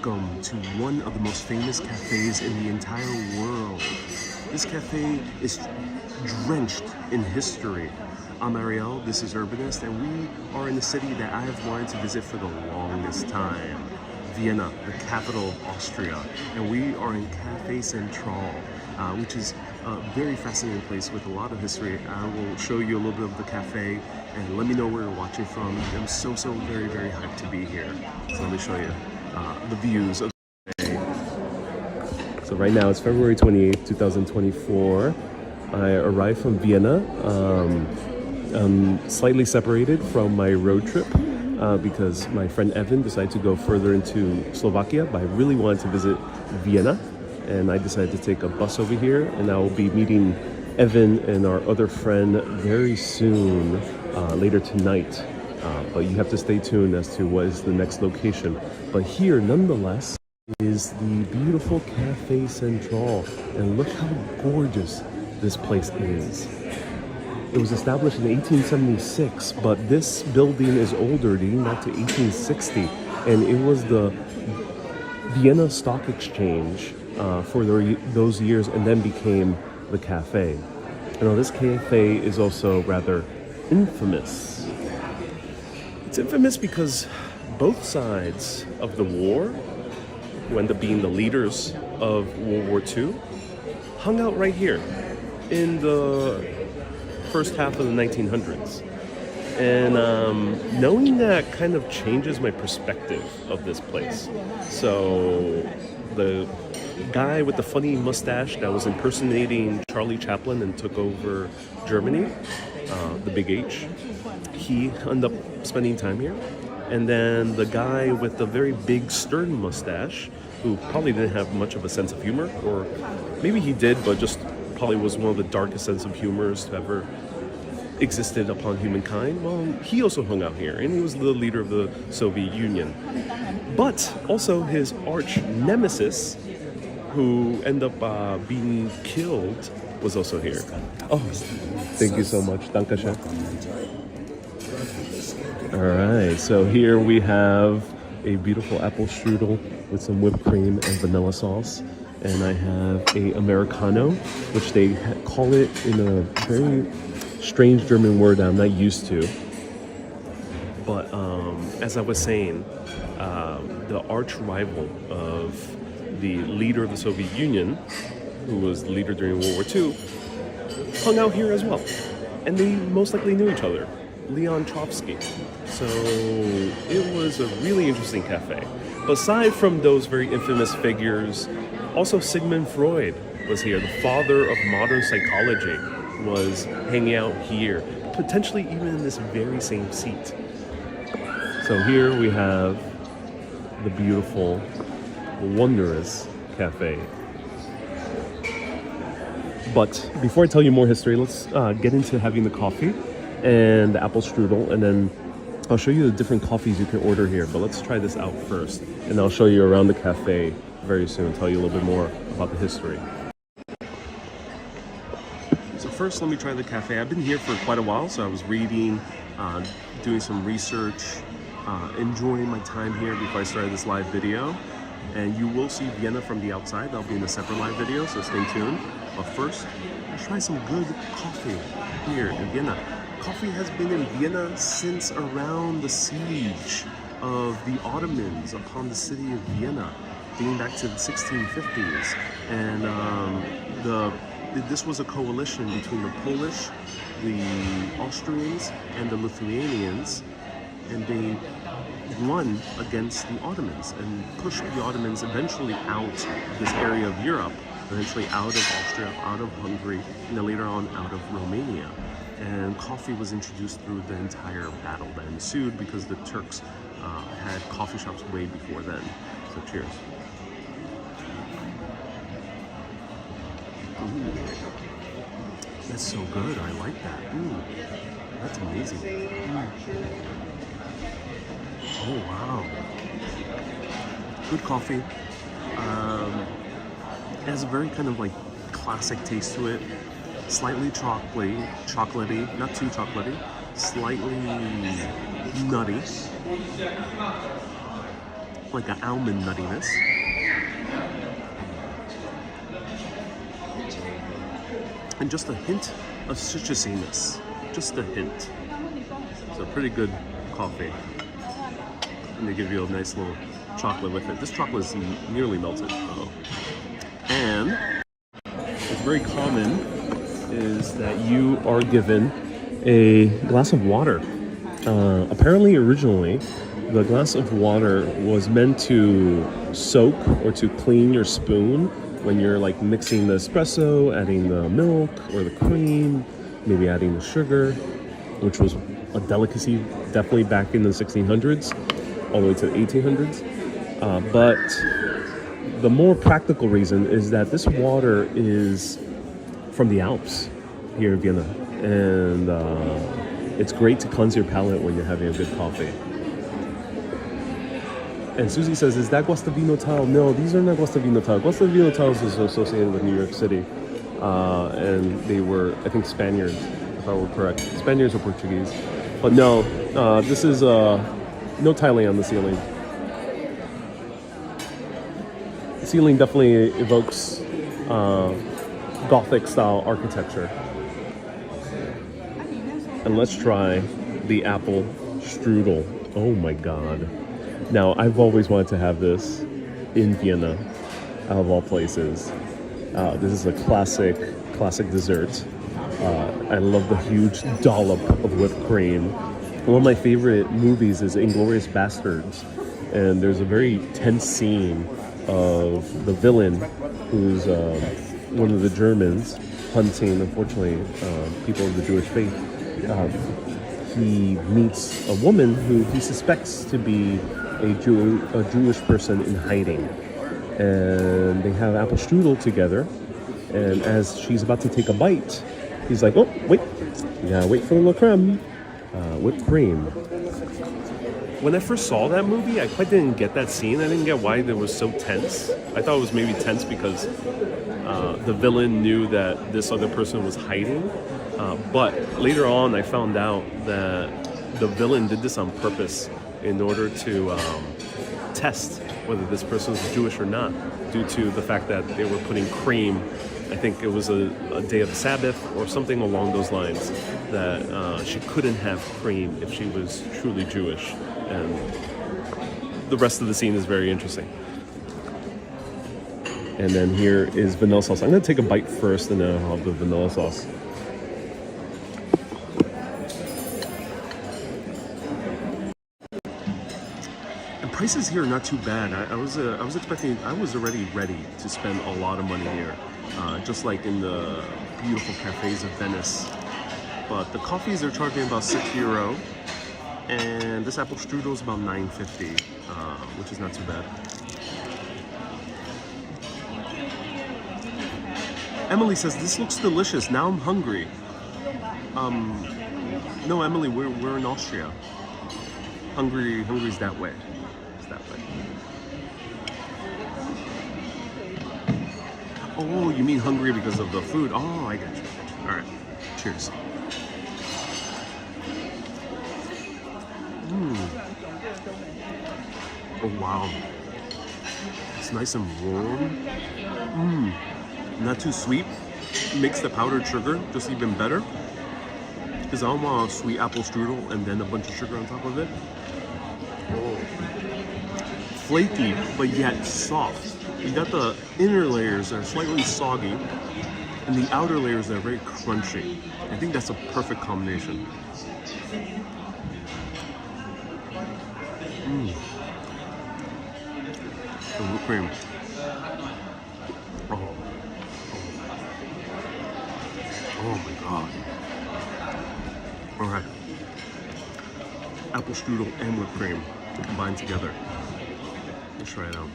Welcome to one of the most famous cafes in the entire world. This cafe is drenched in history. I'm Ariel, this is Urbanist, and we are in a city that I have wanted to visit for the longest time. Vienna, the capital of Austria, and we are in Café Central, which is a very fascinating place with a lot of history. I will show you a little bit of the cafe and let me know where you're watching from. I'm so very hyped to be here. So let me show you the views of the cafe. So right now it's February 28th, 2024. I arrived from Vienna, slightly separated from my road trip because my friend Evan decided to go further into Slovakia, but I really wanted to visit Vienna, and I decided to take a bus over here, and I will be meeting Evan and our other friend very soon, later tonight. But you have to stay tuned as to what is the next location. But here, nonetheless, is the beautiful Café Central, and look how gorgeous this place is. It was established in 1876, but this building is older, dating back to 1860, and it was the Vienna Stock Exchange for those years, and then became the cafe. Now this cafe is also rather infamous. It's infamous because both sides of the war, who end up being the leaders of World War II, hung out right here in the first half of the 1900s. And knowing that kind of changes my perspective of this place. So the guy with the funny mustache that was impersonating Charlie Chaplin and took over Germany, the Big H, he ended up spending time here. And then the guy with the very big stern mustache, who probably didn't have much of a sense of humor, or maybe he did, but just probably was one of the darkest sense of humors to ever existed upon humankind. Well, he also hung out here, and he was the leader of the Soviet Union. But also his arch nemesis, who ended up being killed, was also here. Oh, thank you so much. Dankeschön. All right, so here we have a beautiful apple strudel with some whipped cream and vanilla sauce. And I have a Americano, which they call it in a very strange German word that I'm not used to. But as I was saying, the arch rival of the leader of the Soviet Union, who was the leader during World War II, hung out here as well. And they most likely knew each other, Leon Trotsky. So it was a really interesting cafe. But aside from those very infamous figures, also Sigmund Freud was here. The father of modern psychology was hanging out here, potentially even in this very same seat. So here we have the beautiful, wondrous cafe. But before I tell you more history, let's get into having the coffee and the apple strudel, and then I'll show you the different coffees you can order here. But let's try this out first, and I'll show you around the cafe very soon, tell you a little bit more about the history. So first, let me try the cafe. I've been here for quite a while, so I was reading, doing some research, enjoying my time here before I started this live video. And you will see Vienna from the outside. That'll be in a separate live video, so stay tuned. But first, let's try some good coffee here in Vienna. Coffee has been in Vienna since around the siege of the Ottomans upon the city of Vienna, dating back to the 1650s. And this was a coalition between the Polish, the Austrians, and the Lithuanians, and they won against the Ottomans and pushed the Ottomans eventually out of this area of Europe, eventually out of Austria, out of Hungary, and then later on out of Romania. And coffee was introduced through the entire battle that ensued because the Turks had coffee shops way before then. So cheers. Ooh, that's so good. I like that. Ooh, that's amazing. Oh wow, good coffee. It has a very kind of like classic taste to it. Slightly chocolatey, not too chocolatey. Slightly nutty. like an almond nuttiness. And just a hint of citrusiness. Just a hint. It's a pretty good coffee. And they give you a nice little chocolate with it. This chocolate is nearly melted. And what's very common is that you are given a glass of water. Apparently, originally, the glass of water was meant to soak or to clean your spoon when you're like mixing the espresso, adding the milk or the cream, maybe adding the sugar, which was a delicacy definitely back in the 1600s, all the way to the 1800s. But the more practical reason is that this water is from the Alps here in Vienna. And it's great to cleanse your palate when you're having a good coffee. And Susie says, is that Guastavino tile? No, these are not Guastavino tiles. Guastavino tiles is associated with New York City. And they were, I think, Spaniards, if I were correct. Spaniards or Portuguese. But no, this is no tiling on the ceiling. The ceiling definitely evokes Gothic style architecture. And let's try the apple strudel. Oh my God. Now, I've always wanted to have this in Vienna, out of all places. This is a classic dessert. I love the huge dollop of whipped cream. One of my favorite movies is Inglourious Basterds. And there's a very tense scene of the villain, who's one of the Germans, hunting, unfortunately, people of the Jewish faith. He meets a woman who he suspects to be a Jewish person in hiding. And they have apple strudel together. And as she's about to take a bite, he's like, oh, wait. You gotta wait for the little creme. Whipped cream. When I first saw that movie, I quite didn't get that scene. I didn't get why it was so tense. I thought it was maybe tense because the villain knew that this other person was hiding. But later on, I found out that the villain did this on purpose in order to test whether this person was Jewish or not, due to the fact that they were putting cream. I think it was a day of the Sabbath or something along those lines, that she couldn't have cream if she was truly Jewish. And the rest of the scene is very interesting. And then here is vanilla sauce. I'm going to take a bite first and then I'll have the vanilla sauce. And prices here are not too bad. I was expecting, I was already ready to spend a lot of money here. Just like in the beautiful cafes of Venice. But the coffees are charging about €6. And this apple strudel is about $9.50, which is not too bad. Emily says, this looks delicious. Now I'm hungry. No, Emily, we're in Austria. Hungry's that way. It's that way. Oh, you mean hungry because of the food? Oh, I get you. All right. Cheers. Oh, wow. It's nice and warm. Not too sweet. Makes the powdered sugar just even better. Because I don't want a sweet apple strudel and then a bunch of sugar on top of it. Oh. Flaky, but yet soft. You got the inner layers that are slightly soggy, and the outer layers that are very crunchy. I think that's a perfect combination. The whipped cream. Oh my God. All right. Apple strudel and whipped cream combined together. Let's try it out.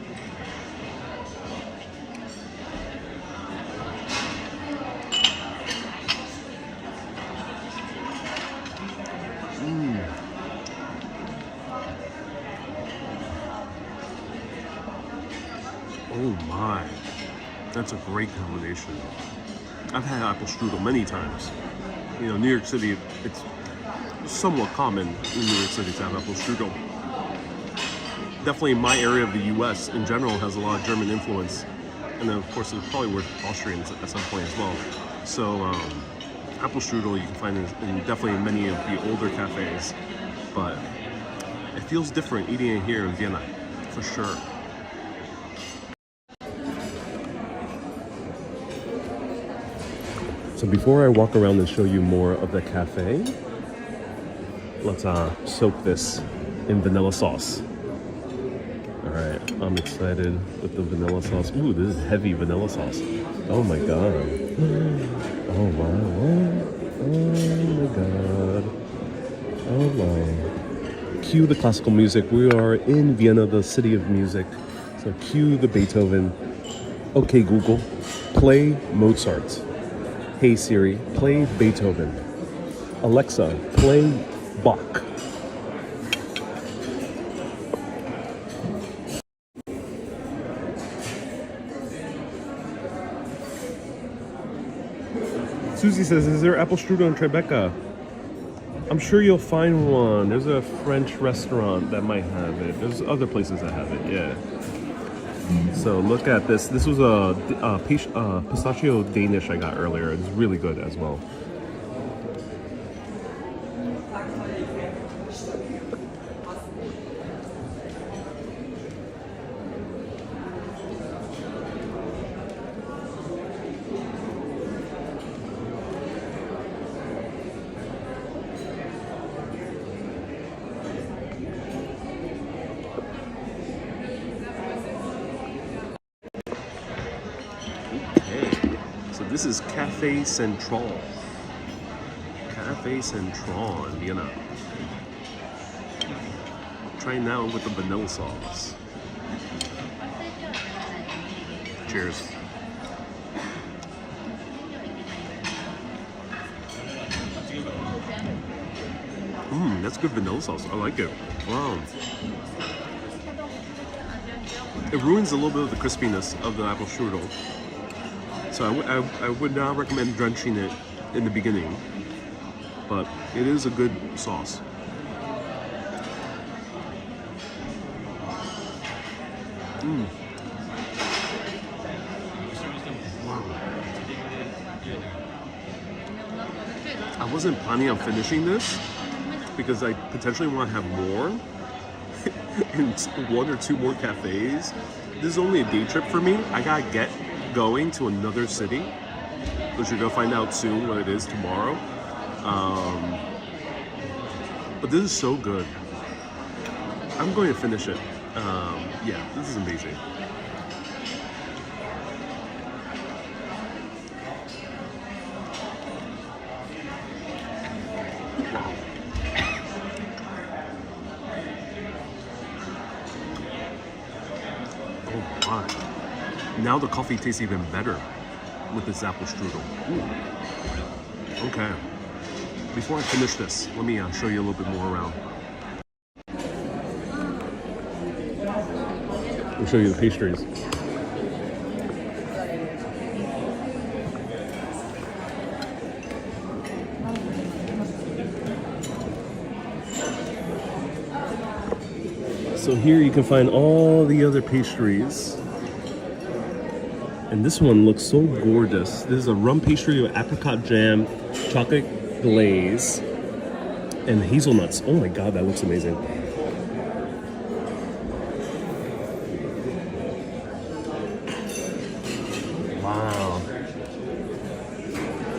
Oh my, that's a great combination. I've had apple strudel many times. You know, New York City, it's somewhat common in New York City to have apple strudel. definitely my area of the U.S. in general has a lot of German influence, and then of course it probably were Austrians at some point as well. So apple strudel you can find in definitely many of the older cafes, but it feels different eating it here in Vienna, for sure. So before I walk around and show you more of the cafe, let's soak this in vanilla sauce. All right, I'm excited with the vanilla sauce. Ooh, this is heavy vanilla sauce. Oh my god. Oh wow. Oh my god. Oh my. Cue the classical music. We are in Vienna, the city of music. So cue the Beethoven. Okay, Google, play Mozart. Hey Siri, play Beethoven. Alexa, play Bach. Susie says, is there apple strudel in Tribeca? I'm sure you'll find one. There's a French restaurant that might have it. There's other places that have it, yeah. So look at this. This was a pistachio Danish I got earlier. It's really good as well. This is Cafe Central. Cafe Central in Vienna. Try now with the vanilla sauce. Cheers. That's good vanilla sauce. I like it. Wow. It ruins a little bit of the crispiness of the apple strudel. So I would not recommend drenching it in the beginning, but it is a good sauce. Wow. I wasn't planning on finishing this because I potentially want to have more in 1 or 2 more cafes. This is only a day trip for me. I gotta get going to another city, which you're gonna find out soon what it is tomorrow. But this is so good. I'm going to finish it. Yeah, this is amazing. Wow. Oh my. Now the coffee tastes even better with this apple strudel. Ooh. Okay. Before I finish this, let me show you a little bit more around. I'll show you the pastries. So here you can find all the other pastries. And this one looks so gorgeous. This is a rum pastry with apricot jam, chocolate glaze, and hazelnuts. Oh my god, that looks amazing. Wow.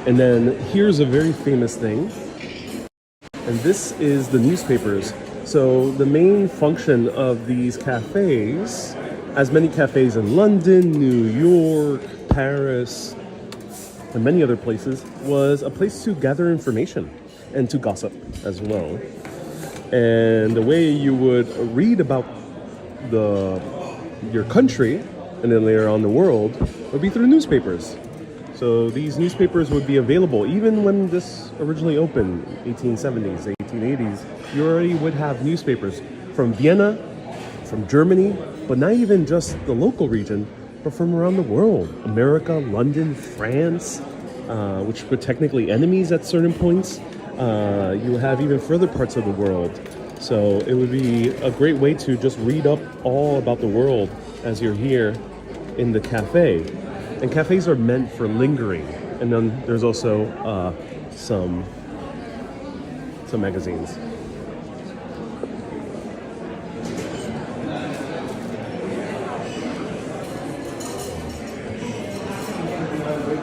And then here's a very famous thing. And this is the newspapers. So the main function of these cafes, as many cafes in London, New York, Paris, and many other places, was a place to gather information and to gossip as well. And the way you would read about your country and then later on the world would be through newspapers. So these newspapers would be available even when this originally opened, 1870s, 1880s. You already would have newspapers from Vienna, from Germany, but not even just the local region, but from around the world. America, London, France, which were technically enemies at certain points. You have even further parts of the world. So it would be a great way to just read up all about the world as you're here in the cafe. And cafes are meant for lingering. And then there's also some magazines.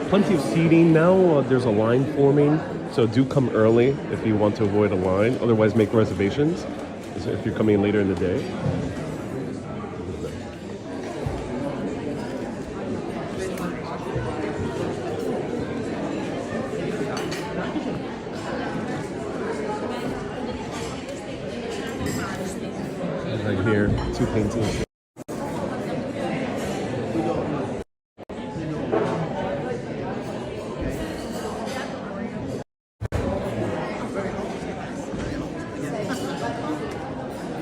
Plenty of seating now. There's a line forming, so do come early if you want to avoid a line. Otherwise, make reservations if you're coming later in the day. Right here, two paintings.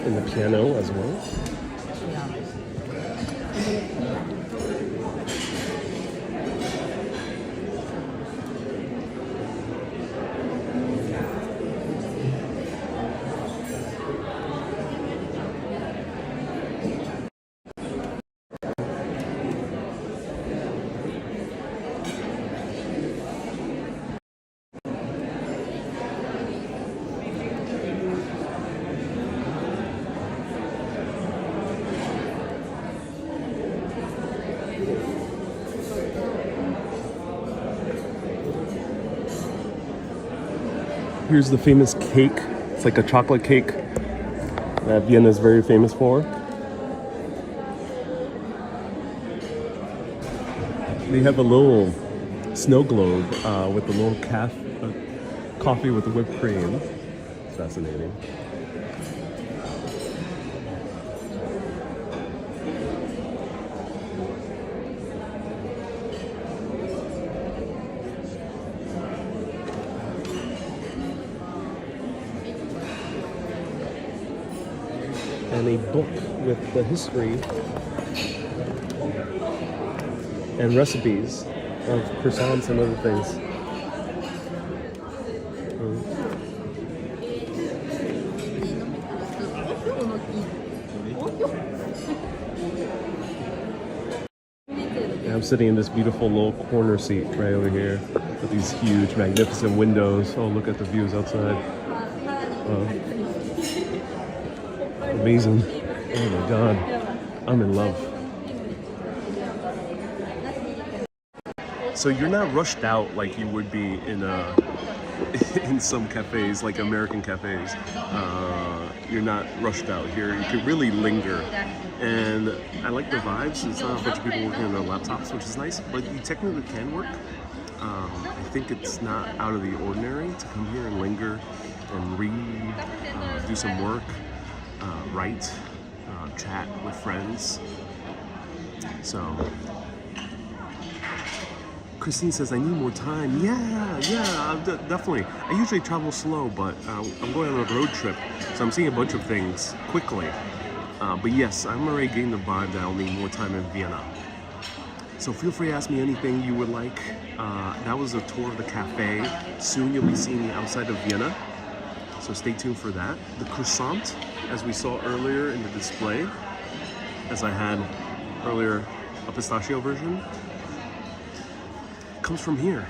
And the piano as well. Here's the famous cake. It's like a chocolate cake that Vienna is very famous for. They have a little snow globe with a little coffee with the whipped cream. It's fascinating. And a book with the history and recipes of croissants and other things. I'm sitting in this beautiful little corner seat right over here with these huge, magnificent windows. Oh, look at the views outside. Amazing. Oh my God. I'm in love. So you're not rushed out like you would be in in some cafes, like American cafes. You're not rushed out here. You can really linger. And I like the vibes. It's not a bunch of people working on their laptops, which is nice, but you technically can work. I think it's not out of the ordinary to come here and linger and read, do some work. Write, chat with friends. So Christine says, I need more time. Yeah, definitely. I usually travel slow, but I'm going on a road trip, so I'm seeing a bunch of things quickly. But yes, I'm already getting the vibe that I'll need more time in Vienna. So feel free to ask me anything you would like. That was a tour of the cafe. Soon you'll be seeing me outside of Vienna. So stay tuned for that. The croissant, as we saw earlier in the display, as I had earlier, a pistachio version, comes from here.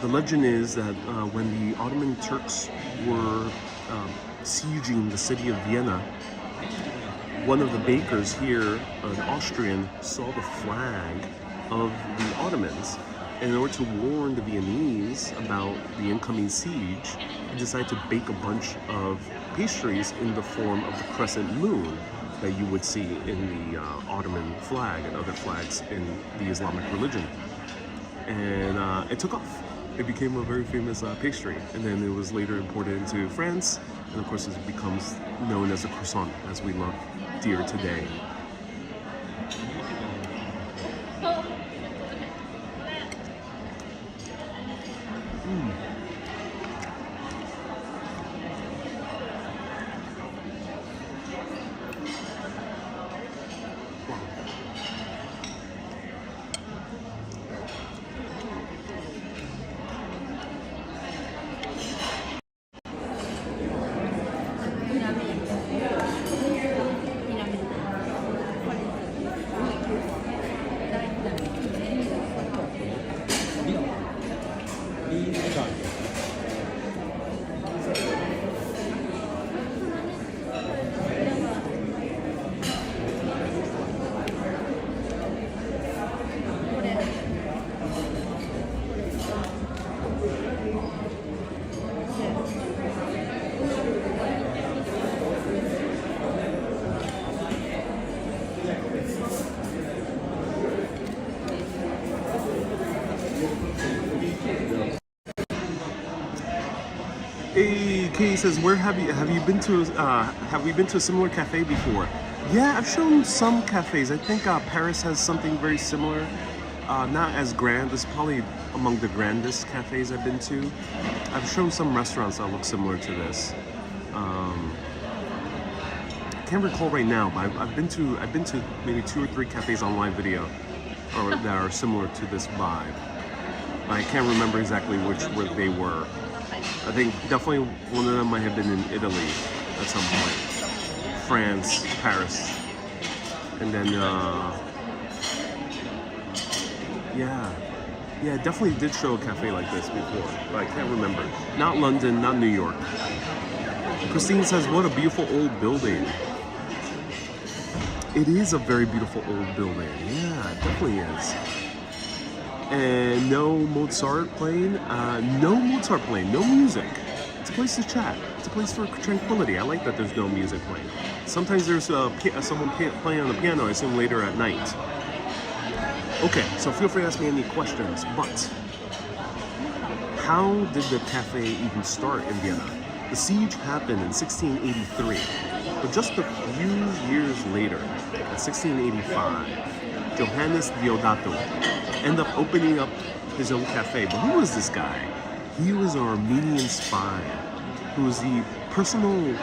The legend is that when the Ottoman Turks were sieging the city of Vienna, one of the bakers here, an Austrian, saw the flag of the Ottomans. And in order to warn the Viennese about the incoming siege, he decided to bake a bunch of pastries in the form of the crescent moon that you would see in the Ottoman flag and other flags in the Islamic religion. And it took off. It became a very famous pastry, and then it was later imported into France, and of course it becomes known as a croissant, as we love dear today. Okay, he says, where have you been to? Have we been to a similar cafe before? Yeah, I've shown some cafes. I think Paris has something very similar. Not as grand. It's probably among the grandest cafes I've been to. I've shown some restaurants that look similar to this. Can't recall right now, but I've been to maybe 2 or 3 cafes on live video, or that are similar to this vibe. I can't remember exactly which they were. I think definitely one of them might have been in Italy at some point. France, Paris, and then yeah, definitely did show a cafe like this before, but I can't remember. Not London, not New York. Christine says, what a beautiful old building. It is a very beautiful old building. Yeah, it definitely is. And no Mozart playing. No Mozart playing. No music. It's a place to chat. It's a place for tranquility. I like that there's no music playing. Sometimes there's someone playing on the piano, I assume later at night. Okay, so feel free to ask me any questions, but how did the cafe even start in Vienna? The siege happened in 1683, but just a few years later, in 1685, Johannes Diodato ended up opening up his own cafe. But who was this guy? He was an Armenian spy who was the personal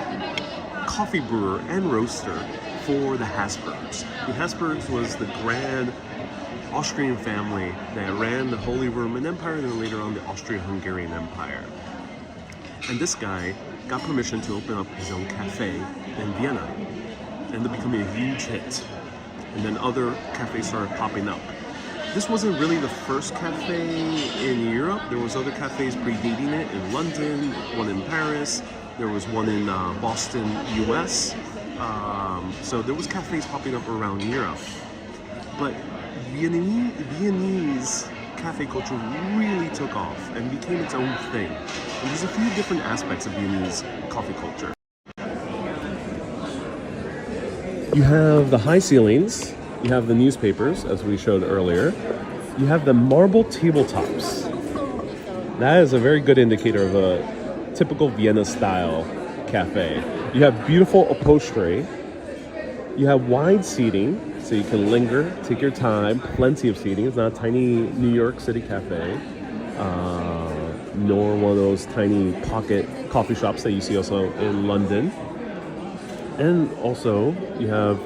coffee brewer and roaster for the Habsburgs. The Habsburgs was the grand Austrian family that ran the Holy Roman Empire and then later on the Austria-Hungarian Empire. And this guy got permission to open up his own cafe in Vienna, ended up becoming a huge hit. And then other cafes started popping up. This wasn't really the first cafe in Europe. There was other cafes predating it in London, one in Paris. There was one in Boston, US. So there was cafes popping up around Europe. But Viennese cafe culture really took off and became its own thing. And there's a few different aspects of Viennese coffee culture. You have the high ceilings, you have the newspapers, as we showed earlier. You have the marble tabletops. That is a very good indicator of a typical Vienna style cafe. You have beautiful upholstery. You have wide seating, so you can linger, take your time, plenty of seating. It's not a tiny New York City cafe, nor one of those tiny pocket coffee shops that you see also in London. And also, you have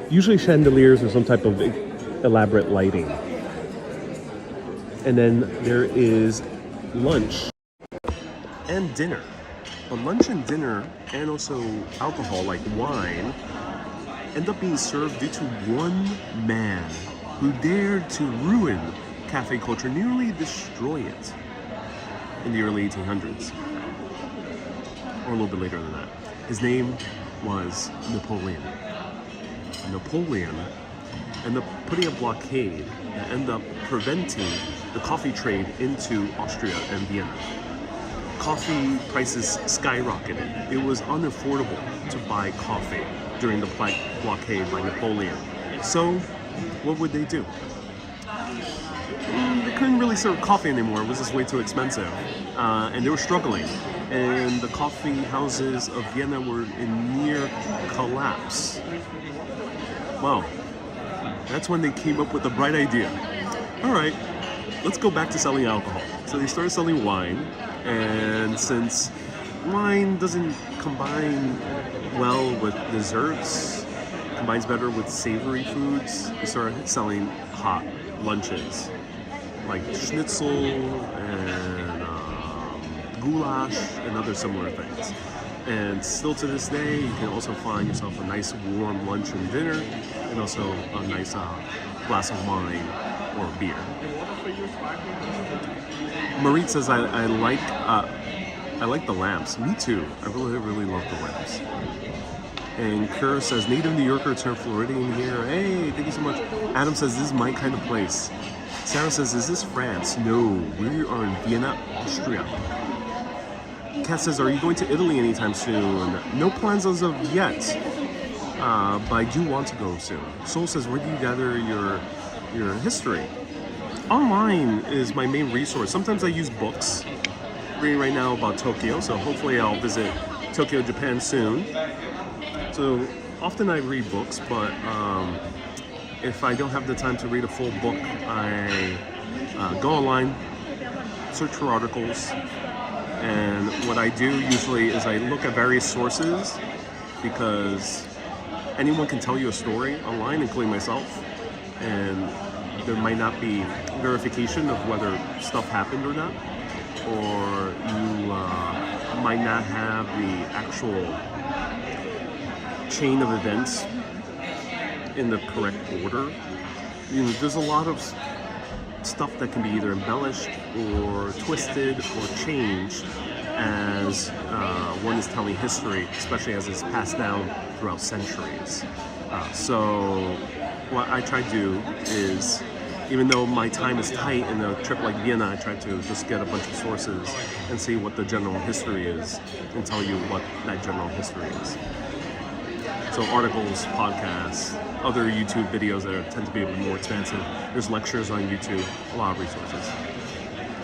usually chandeliers or some type of elaborate lighting. And then there is lunch and dinner. But lunch and dinner, and also alcohol like wine, end up being served due to one man who dared to ruin cafe culture, nearly destroy it in the early 1800s, or a little bit later than that. His name was Napoleon. Napoleon ended up putting a blockade that ended up preventing the coffee trade into Austria and Vienna. Coffee prices skyrocketed. It was unaffordable to buy coffee during the blockade by Napoleon. So, what would they do? They couldn't really serve coffee anymore. It was just way too expensive. And they were struggling. And the coffee houses of Vienna were in near collapse. Well, that's when they came up with the bright idea. All right, let's go back to selling alcohol. So they started selling wine, and since wine doesn't combine well with desserts, combines better with savory foods, they started selling hot lunches like schnitzel and goulash and other similar things. And still to this day, you can also find yourself a nice warm lunch and dinner, and also a nice glass of wine or beer. Marit says, I like the lamps. Me too. I really love the lamps. And Kerr says, native New Yorker turned Floridian here. Hey, thank you so much. Adam says, this is my kind of place. Sarah says, is this France? No, we are in Vienna, Austria. Kat says, are you going to Italy anytime soon? No plans as of yet, but I do want to go soon. Soul says, where do you gather your history? Online is my main resource. Sometimes I use books. I'm reading right now about Tokyo, so hopefully I'll visit Tokyo, Japan soon. So often I read books, but if I don't have the time to read a full book, I go online, search for articles, and what I do usually is I look at various sources, because anyone can tell you a story online, including myself, and there might not be verification of whether stuff happened or not, or you might not have the actual chain of events in the correct order. You know, there's a lot of stuff that can be either embellished or twisted or changed as one is telling history, especially as it's passed down throughout centuries. So what I try to do is, even though my time is tight in a trip like Vienna, I try to just get a bunch of sources and see what the general history is and tell you what that general history is. So articles, podcasts, other YouTube videos that tend to be a bit more expansive. There's lectures on YouTube, a lot of resources.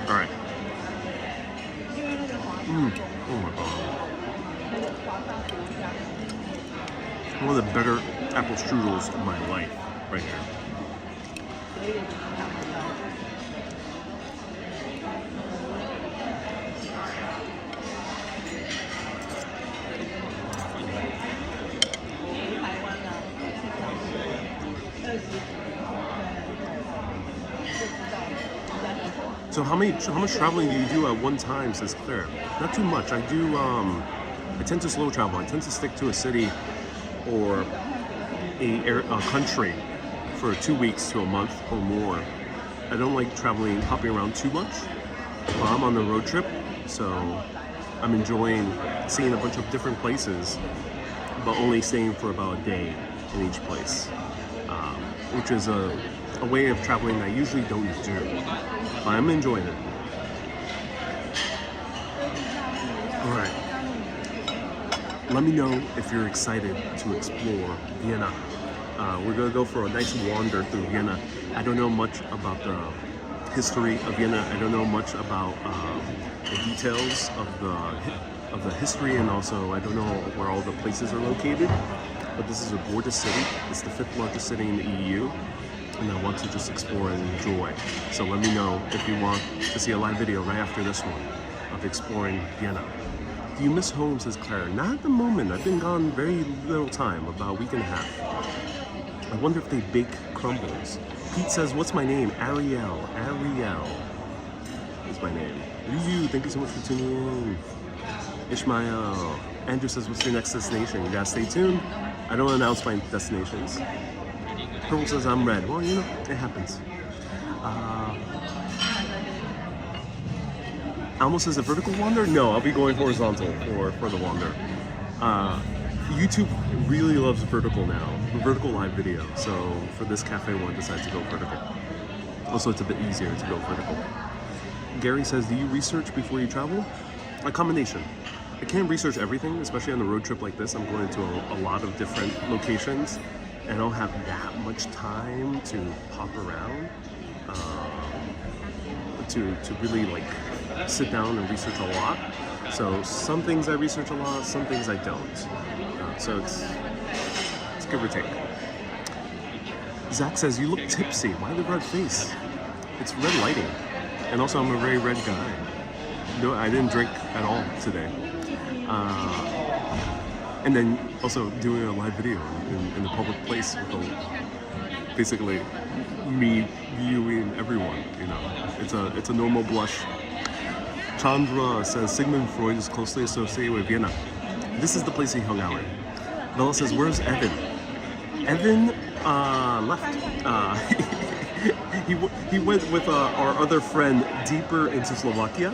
All right. Oh my God. One of the better apple strudels of my life, right here. So how much traveling do you do at one time, says Claire? Not too much. I tend to slow travel. I tend to stick to a city or a country for 2 weeks to a month or more. I don't like hopping around too much. I'm on the road trip, so I'm enjoying seeing a bunch of different places, but only staying for about a day in each place, which is a way of traveling I usually don't do. I'm enjoying it. All right. Let me know if you're excited to explore Vienna. We're gonna go for a nice wander through Vienna. I don't know much about the history of Vienna. I don't know much about the details of the history, and also I don't know where all the places are located. But this is a gorgeous city. It's the 5th largest city in the EU. And I want to just explore and enjoy. So let me know if you want to see a live video right after this one of exploring Vienna. Do you miss home, says Claire? Not at the moment. I've been gone very little time, about a week and a half. I wonder if they bake crumbles. Pete says, what's my name? Ariel. Ariel is my name. Yuzu, thank you so much for tuning in. Ishmael. Andrew says, what's your next destination? You gotta stay tuned. I don't announce my destinations. Purple says I'm red. Well, you know, it happens. Almo says a vertical wander? No, I'll be going horizontal for the wander. YouTube really loves vertical now, vertical live video. So for this cafe one, I decided to go vertical. Also, it's a bit easier to go vertical. Gary says, do you research before you travel? A combination. I can't research everything, especially on a road trip like this. I'm going to a lot of different locations. And I don't have that much time to pop around, to really like sit down and research a lot. So some things I research a lot, some things I don't. So it's give or take. Zach says, you look tipsy. Why the red face? It's red lighting. And also I'm a very red guy. No, I didn't drink at all today. And then also doing a live video in a public place with basically me viewing everyone, you know. It's a normal blush. Chandra says Sigmund Freud is closely associated with Vienna. This is the place he hung out in. Bella says, where's Evan? Evan left. He went with our other friend deeper into Slovakia,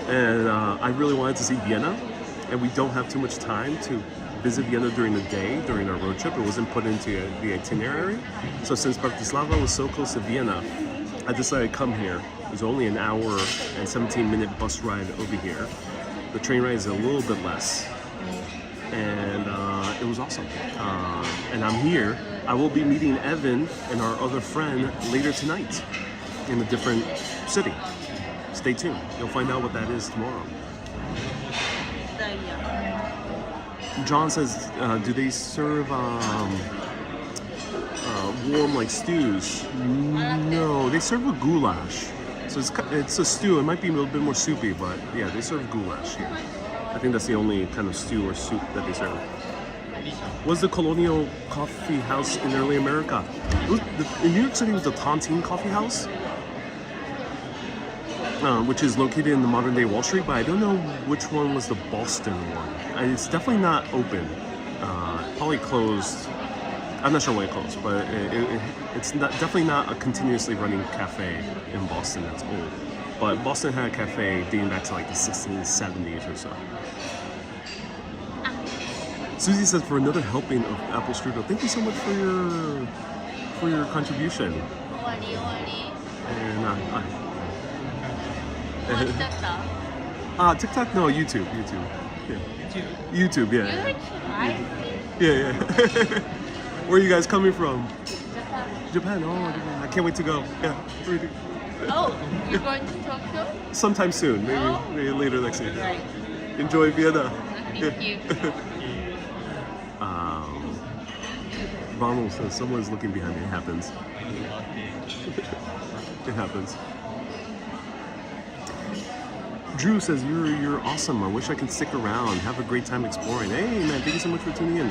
and I really wanted to see Vienna. And we don't have too much time to visit Vienna during the day, during our road trip. It wasn't put into the itinerary. So since Bratislava was so close to Vienna, I decided to come here. It was only an hour and 17-minute bus ride over here. The train ride is a little bit less. And it was awesome. And I'm here. I will be meeting Evan and our other friend later tonight in a different city. Stay tuned. You'll find out what that is tomorrow. John says, do they serve warm like stews? No, they serve a goulash. So it's a stew. It might be a little bit more soupy, but yeah, they serve goulash here. I think that's the only kind of stew or soup that they serve. Was the colonial coffee house in early America? In New York City, it was the Tontine Coffee House, which is located in the modern day Wall Street, but I don't know which one was the Boston one. It's definitely not open. Probably closed. I'm not sure when it closed, but it's definitely not a continuously running cafe in Boston that's old. But Boston had a cafe dating back to like the 1670s or so. Susie says, for another helping of apple strudel. Thank you so much for your contribution. And TikTok? No, YouTube. Yeah. YouTube, yeah. Yeah. Where are you guys coming from? Japan. Oh, Japan. I can't wait to go. Yeah. Oh, you're going to Tokyo? Sometime soon, maybe later next year. Right. Enjoy Vienna. Thank you. Ronald says someone's looking behind me. It happens. It happens. Drew says you're awesome. I wish I could stick around. Have a great time exploring. Hey man, thank you so much for tuning in.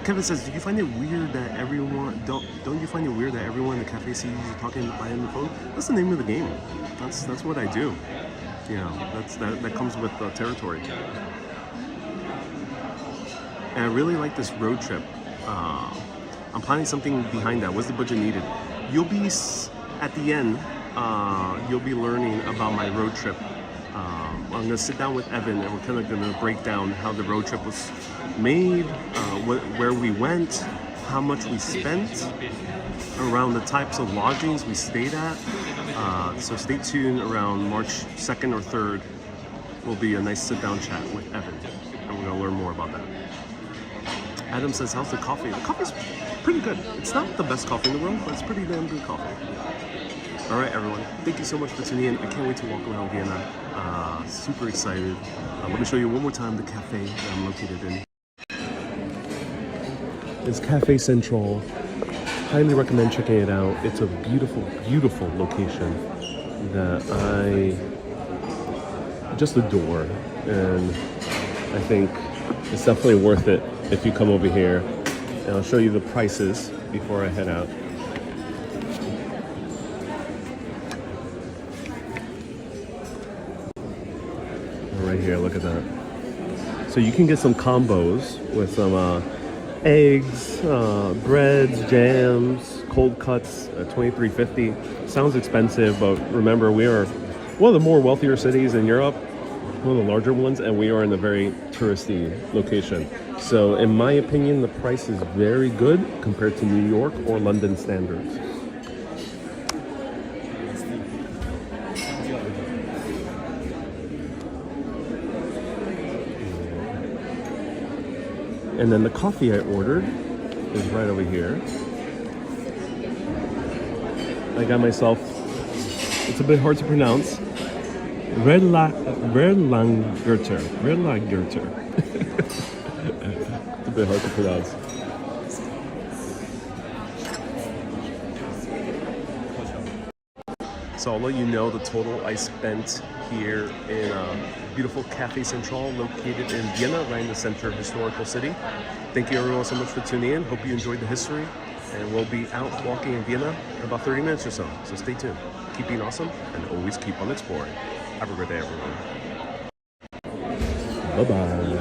Kevin says, do you find it weird that everyone don't you find it weird that everyone in the cafe sees you talking by on the phone? That's the name of the game. That's what I do. Yeah, that comes with the territory. And I really like this road trip. I'm planning something behind that. What's the budget needed? You'll be at the end. You'll be learning about my road trip. I'm gonna sit down with Evan and we're kind of gonna break down how the road trip was made, where we went, how much we spent, around the types of lodgings we stayed at. So stay tuned. Around March 2nd or 3rd will be a nice sit-down chat with Evan, and we're gonna learn more about that. Adam says, how's the coffee? The coffee's pretty good. It's not the best coffee in the world, but it's pretty damn good coffee. All right, everyone. Thank you so much for tuning in. I can't wait to walk around Vienna. Super excited. Let me show you one more time the cafe that I'm located in. It's Cafe Central. Highly recommend checking it out. It's a beautiful, beautiful location that I just adore. And I think it's definitely worth it if you come over here. And I'll show you the prices before I head out. Right here, look at that. So you can get some combos with some eggs, breads, jams, cold cuts at $23.50. Sounds expensive, but remember, we are one of the more wealthier cities in Europe, one of the larger ones, and we are in a very touristy location. So in my opinion, the price is very good compared to New York or London standards. And then the coffee I ordered is right over here. I got myself, it's a bit hard to pronounce, Redlangerter. It's a bit hard to pronounce. So I'll let you know the total I spent here in beautiful Cafe Central located in Vienna, right in the center of historical city. Thank you everyone so much for tuning in. Hope you enjoyed the history, and we'll be out walking in Vienna in about 30 minutes or so. So stay tuned. Keep being awesome and always keep on exploring. Have a great day, everyone. Bye-bye.